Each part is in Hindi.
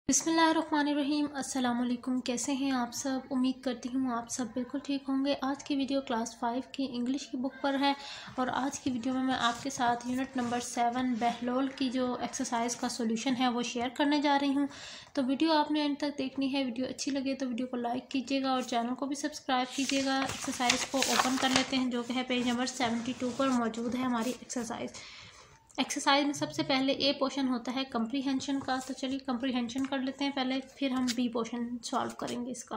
बिस्मिल्लाहिर्रहमानिर्रहीम। अस्सलाम वालेकुम। कैसे हैं आप सब? उम्मीद करती हूँ आप सब बिल्कुल ठीक होंगे। आज की वीडियो क्लास 5 की इंग्लिश की बुक पर है और आज की वीडियो में मैं आपके साथ यूनिट नंबर 7 बहलोल की जो एक्सरसाइज का सॉल्यूशन है वो शेयर करने जा रही हूँ। तो वीडियो आपने एंड तक देखनी है। वीडियो अच्छी लगे तो वीडियो को लाइक कीजिएगा और चैनल को भी सब्सक्राइब कीजिएगा। एक्सरसाइज को ओपन कर लेते हैं जो कि है पेज नंबर 72 पर मौजूद है हमारी एक्सरसाइज में सबसे पहले ए पोर्शन होता है कंप्रीहेंशन का। तो चलिए कंप्रीहेंशन कर लेते हैं पहले, फिर हम बी पोर्शन सॉल्व करेंगे इसका।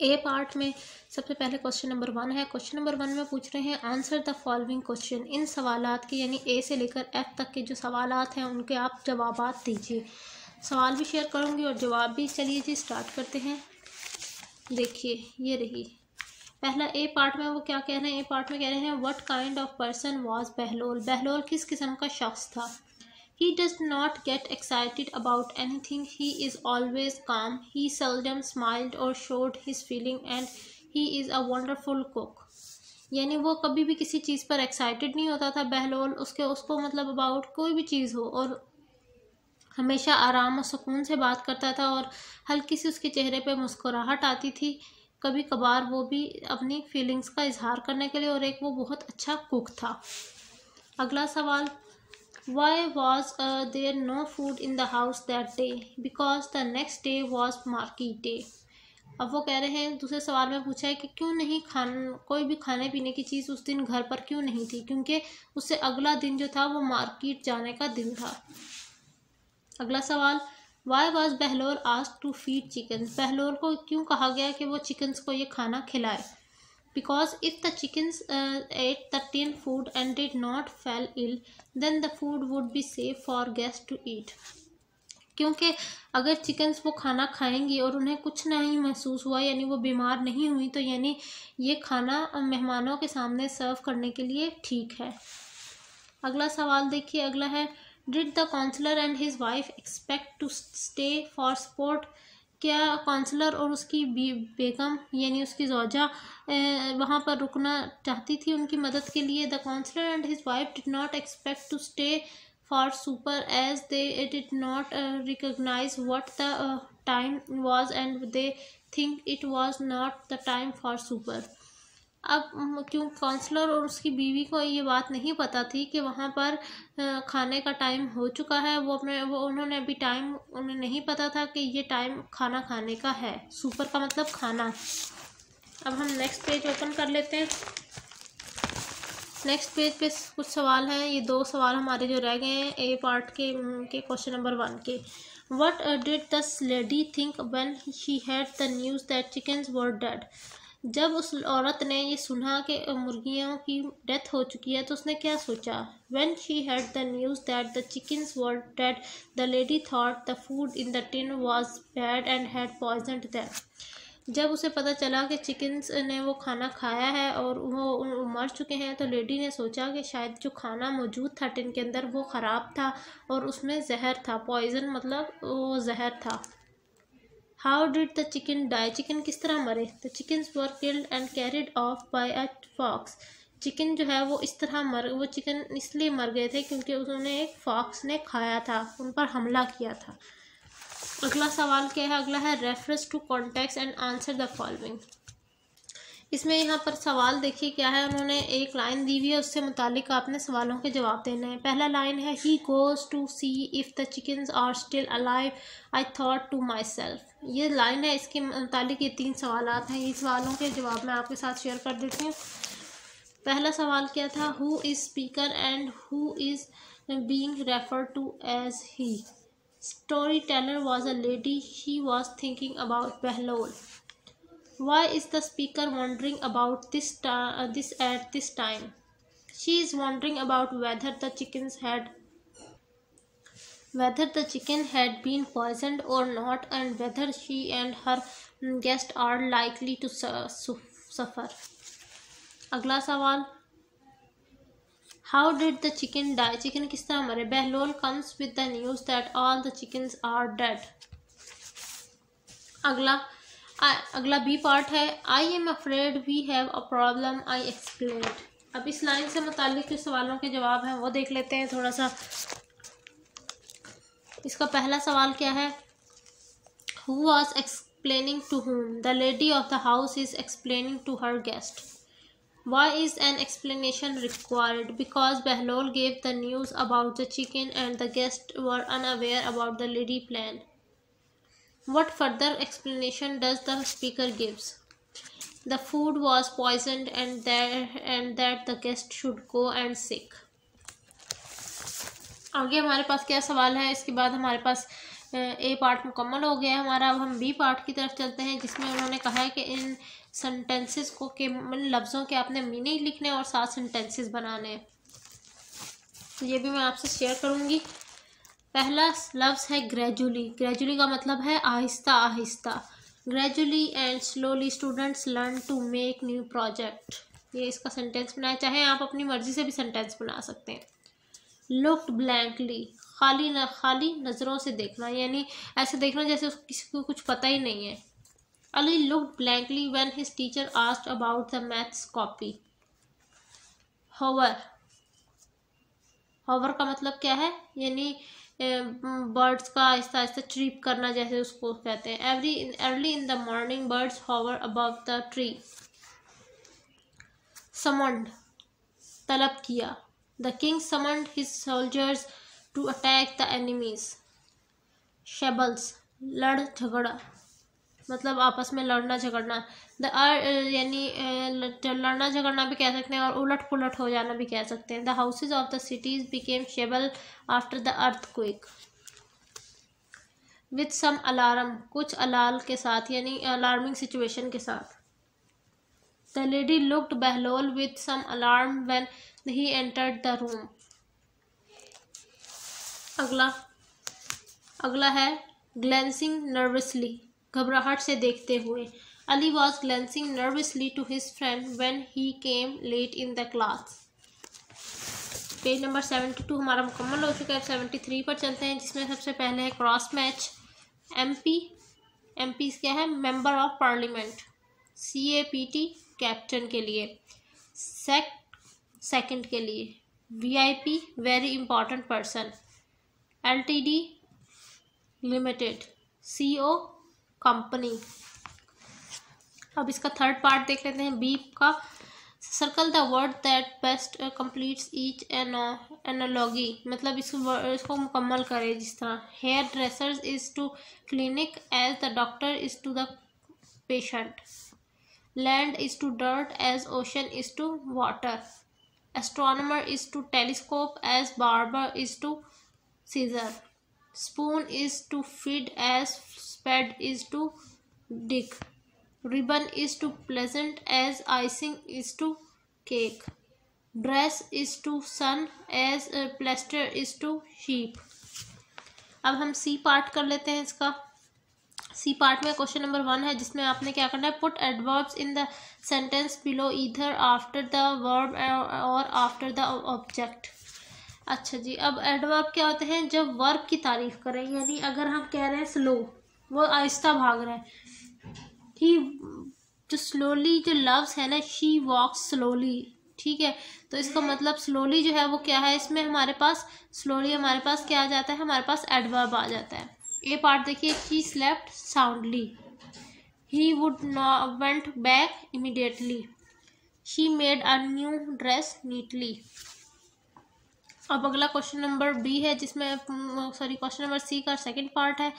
ए पार्ट में सबसे पहले क्वेश्चन नंबर 1 है। क्वेश्चन नंबर 1 में पूछ रहे हैं आंसर द फॉलोइंग क्वेश्चन। इन सवालात के यानी ए से लेकर एफ तक के जो सवालात हैं उनके आप जवाबात दीजिए। सवाल भी शेयर करूँगी और जवाब भी। चलिए जी स्टार्ट करते हैं। देखिए ये रही पहला ए पार्ट में वो क्या कह रहे हैं। ए पार्ट में कह रहे हैं what kind of person was Bahlol. Bahlol किस किस्म का शख्स था। He does not get excited about anything. He is always काम। ही सेल्डम स्माइल्ड और showed his feeling and he is a wonderful cook. यानी वो कभी भी किसी चीज़ पर एक्साइटेड नहीं होता था बहलोल। उसको मतलब अबाउट कोई भी चीज़ हो और हमेशा आराम और सुकून से बात करता था और हल्की सी उसके चेहरे पे मुस्कुराहट आती थी कभी कभार, वो भी अपनी फीलिंग्स का इजहार करने के लिए, और एक वो बहुत अच्छा कुक था। अगला सवाल why was there no food in the house that day because the next day was market day. अब वो कह रहे हैं दूसरे सवाल में पूछा है कि क्यों नहीं कोई भी खाने पीने की चीज़ उस दिन घर पर क्यों नहीं थी, क्योंकि उससे अगला दिन जो था वो मार्केट जाने का दिन था। अगला सवाल why was Bahlol asked to feed chicken. Bahlol को क्यों कहा गया कि वो चिकन्स को ये खाना खिलाए। Because if the chickens ate the tin food and did not fall ill then the food would be safe for guest to eat. क्योंकि अगर चिकन्स वो खाना खाएंगी और उन्हें कुछ नहीं महसूस हुआ यानी वो बीमार नहीं हुई तो यानी ये खाना मेहमानों के सामने सर्व करने के लिए ठीक है। अगला सवाल देखिए। अगला है did the councillor and his wife expect to stay for support. क्या काउंसलर और उसकी बेगम यानी उसकी ज़ौजा वहाँ पर रुकना चाहती थी उनकी मदद के लिए। The councillor and his wife did not expect to stay for supper as they did not recognise what the time was and they think it was not the time for supper. अब क्यों काउंसलर और उसकी बीवी को ये बात नहीं पता थी कि वहाँ पर खाने का टाइम हो चुका है। उन्होंने अभी टाइम उन्हें नहीं पता था कि ये टाइम खाना खाने का है। सुपर का मतलब खाना। अब हम नेक्स्ट पेज ओपन कर लेते हैं। नेक्स्ट पेज पे कुछ सवाल हैं। ये 2 सवाल हमारे जो रह गए हैं ए पार्ट के क्वेश्चन नंबर 1 के। What did this lady think when she heard the news that chickens were dead? जब उस औरत ने ये सुना कि मुर्गियों की डेथ हो चुकी है तो उसने क्या सोचा। When she heard the news that the chickens were dead, the lady thought the food in the tin was bad and had poisoned them. जब उसे पता चला कि चिकन्स ने वो खाना खाया है और वो मर चुके हैं तो लेडी ने सोचा कि शायद जो खाना मौजूद था टिन के अंदर वो ख़राब था और उसमें जहर था। पॉइजन मतलब वो जहर था। How did the chicken die. Chicken किस तरह मरे। The chickens were killed and carried off by a fox. Chicken जो है वो इस तरह वो चिकन इसलिए मर गए थे क्योंकि उन्होंने एक फॉक्स ने खाया था, उन पर हमला किया था। अगला सवाल क्या है। अगला है reference to context and answer the following. इसमें यहाँ पर सवाल देखिए क्या है। उन्होंने एक लाइन दी हुई है, उससे मुतालिक आपने सवालों के जवाब देने हैं। पहला लाइन है he goes to see if the chickens are still alive I thought to myself. ये लाइन है, इसके मुतालिक ये 3 सवालात हैं। ये सवालों के जवाब मैं आपके साथ शेयर कर देती हूँ। पहला सवाल क्या था। Who is speaker and who is being referred to as he. Storyteller was a lady. She was thinking about Behlol. Why is the speaker wondering about this at this time? She is wondering about whether the chicken had been poisoned or not, and whether she and her guest are likely to suffer. अगला सवाल How did the chicken die? Chicken किस तरह मरे। Bahlol comes with the news that all the chickens are dead. अगला बी पार्ट है I am afraid we have a problem. I explained. अब इस लाइन से मुताल्लिक जो सवालों के जवाब हैं वो देख लेते हैं थोड़ा सा। इसका पहला सवाल क्या है? Who was explaining to whom? The lady of the house is explaining to her guest. Why is an explanation required? Because Behlol gave the news about the chicken and the guests were unaware about the lady plan. What further explanation does the speaker gives? The food was poisoned and that the guest should go and sick. आगे हमारे पास क्या सवाल है? इसके बाद हमारे पास ए पार्ट मुकम्मल हो गया है हमारा। अब हम बी पार्ट की तरफ चलते हैं, जिसमें उन्होंने कहा है कि इन सेंटेंसेस को के लफ्ज़ों के आपने मीनिंग लिखने और 7 सेंटेंसेस बनाने हैं। तो ये भी मैं आपसे शेयर करूँगी। पहला लफ्ज़ है ग्रेजुअली। ग्रेजुअली का मतलब है आहिस्ता आहिस्ता। Gradually and slowly students learn to make new project. ये इसका सेंटेंस बनाए, चाहे आप अपनी मर्जी से भी सेंटेंस बना सकते हैं। लुक्ड ब्लैंकली, खाली नज़रों से देखना, यानी ऐसे देखना जैसे किसी को कुछ पता ही नहीं है। Ali looked blankly when his teacher asked about the maths copy. Hover, hover का मतलब क्या है? यानी बर्ड्स का आहिस्ता आहिस्ता ट्रीप करना, जैसे उसको कहते हैं। Early in the morning birds hover above the tree. Summoned, तलब किया। The king summoned his soldiers to attack the enemies. Shabbles, लड़ झगड़ा, मतलब आपस में लड़ना झगड़ना। यानी लड़ना झगड़ना भी कह सकते हैं और उलट पुलट हो जाना भी कह सकते हैं। The houses of the cities became stable after the earthquake. With some alarm, कुछ अलाल के साथ, यानी अलार्मिंग सिचुएशन के साथ। The lady looked Behlol with some alarm when he entered the room. अगला है glancing nervously, घबराहट से देखते हुए। Ali was glancing nervously to his friend when he came late in the class. Page number 72 हमारा मुकम्मल हो चुका है। 73 पर चलते हैं, जिसमें सबसे पहले है क्रॉस मैच। MP क्या है? Member of parliament. CAPT captain के लिए। सेकंड के लिए। VIP very important person. LTD limited. CO company. अब इसका थर्ड पार्ट देख लेते हैं, बी का। Circle the word that best completes each analogy, मतलब इसको मुकम्मल करे जिस तरह। Hairdressers is to clinic as the doctor is to the patient. Land is to dirt as ocean is to water. Astronomer is to telescope as barber is to scissor. Spoon is to feed as spade is to dig. Ribbon is to pleasant as icing is to cake. Dress is to sun as plaster is to sheep. अब हम सी पार्ट कर लेते हैं इसका। सी पार्ट में क्वेश्चन नंबर 1 है, जिसमें आपने क्या करना है? Put adverbs in the sentence below either after the verb और आफ्टर द ऑब्जेक्ट। अच्छा जी, अब एडवर्ब क्या होते हैं? जब वर्ब की तारीफ करें, यानी अगर हम कह रहे हैं स्लो, वो आहिस्ता भाग रहे हैं। ही जो स्लोली जो लफ्ज़ है ना, शी वॉक्स स्लोली, ठीक है। तो इसका मतलब स्लोली जो है वो क्या है? इसमें हमारे पास स्लोली हमारे पास क्या आ जाता है? हमारे पास एडवर्ब आ जाता है। ये पार्ट देखिए, she slept soundly, he would not went back immediately, she made a new dress neatly। अब अगला क्वेश्चन नंबर बी है, जिसमें क्वेश्चन नंबर सी का सेकंड पार्ट है,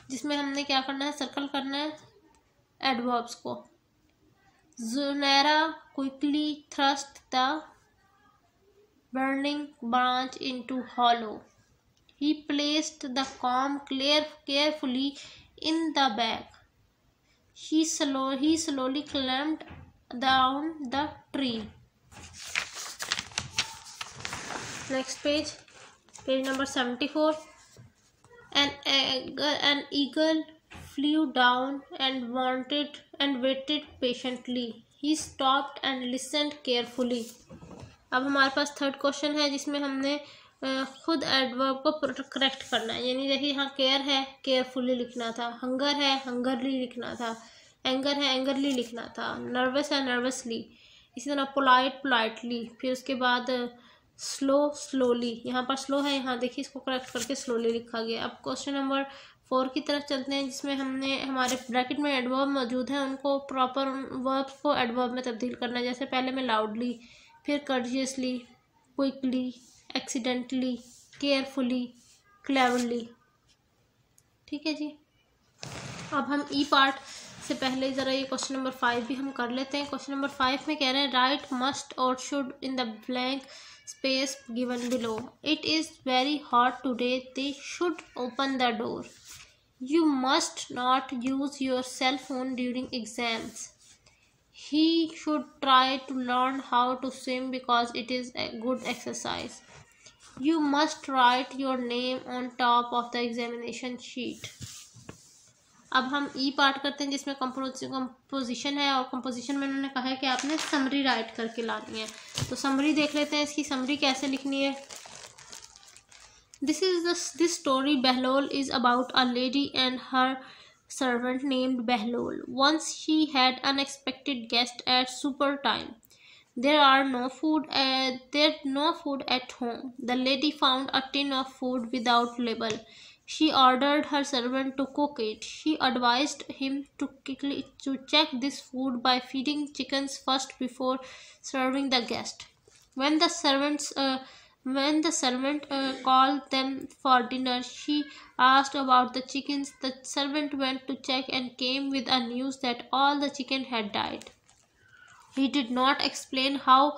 जिसमें हमने क्या करना है? सर्कल करना है एडवर्ब्स को। Zunera quickly thrust the burning branch into hollow. He placed the comb carefully in the bag. He slowly climbed down the tree. Next page number 74. An eagle flew down and waited patiently. He stopped and listened carefully. अब हमारे पास थर्ड क्वेश्चन है, जिसमें हमने खुद एडवर्ब को करेक्ट करना है। यानी देखिए, यहाँ केयर है, केयरफुली लिखना था। हंगर है, हंगरली लिखना था। एंगर है, एंगरली लिखना था। नर्वस है, नर्वसली। इसी तरह पोलाइट, पोलाइटली। फिर उसके बाद स्लो स्लोली, यहाँ पर स्लो है, यहाँ देखिए इसको करेक्ट करके स्लोली लिखा गया। अब क्वेश्चन नंबर 4 की तरफ चलते हैं, जिसमें हमने हमारे ब्रैकेट में एडवर्ब मौजूद हैं, उनको प्रॉपर वर्ब्स को एडवर्ब में तब्दील करना है। जैसे पहले में लाउडली, फिर कर्जियसली, क्विकली, एक्सीडेंटली, केयरफुली, क्लेवरली। ठीक है जी। अब हम ई पार्ट से पहले ज़रा ये क्वेश्चन नंबर 5 भी हम कर लेते हैं। क्वेश्चन नंबर 5 में कह रहे हैं राइट मस्ट और should in the blank space given below. It is very hot today. They should open the door. You must not use your cell phone during exams. He should try to learn how to swim because it is a good exercise. You must write your name on top of the examination sheet. अब हम ई पार्ट करते हैं, जिसमें कंपोजिशन है, और कंपोजिशन में उन्होंने कहा है कि आपने समरी राइट करके लानी है। तो समरी देख लेते हैं, इसकी समरी कैसे लिखनी है। This story Bahlol is about a lady and her servant named Behlol. Once she had unexpected guest at supper time. There no food at home. The lady found a tin of food without label. She ordered her servant to cook it. She advised him to check this food by feeding chickens first before serving the guest. When the servant called them for dinner, she asked about the chickens. The servant went to check and came with a news that all the chicken had died. He did not explain how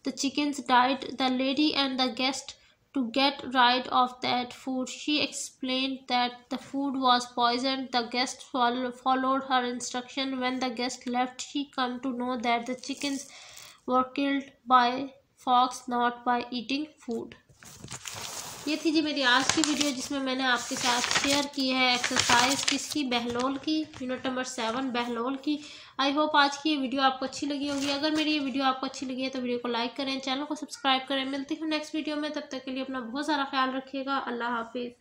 the chickens died. The lady and the guest to get rid of that food. She explained that the food was poisoned. The guest followed her instruction. When the guest left, she came to know that the chickens were killed by fox, not by eating food. ये थी जी मेरी आज की वीडियो, जिसमें मैंने आपके साथ शेयर की है एक्सरसाइज किसकी, बहलोल की, यूनिट नंबर 7 बहलोल की। आई होप आज की ये वीडियो आपको अच्छी लगी होगी। अगर मेरी ये वीडियो आपको अच्छी लगी है तो वीडियो को लाइक करें, चैनल को सब्सक्राइब करें। मिलती हूँ नेक्स्ट वीडियो में, तब तक के लिए अपना बहुत सारा ख्याल रखिएगा। अल्लाह हाफिज़।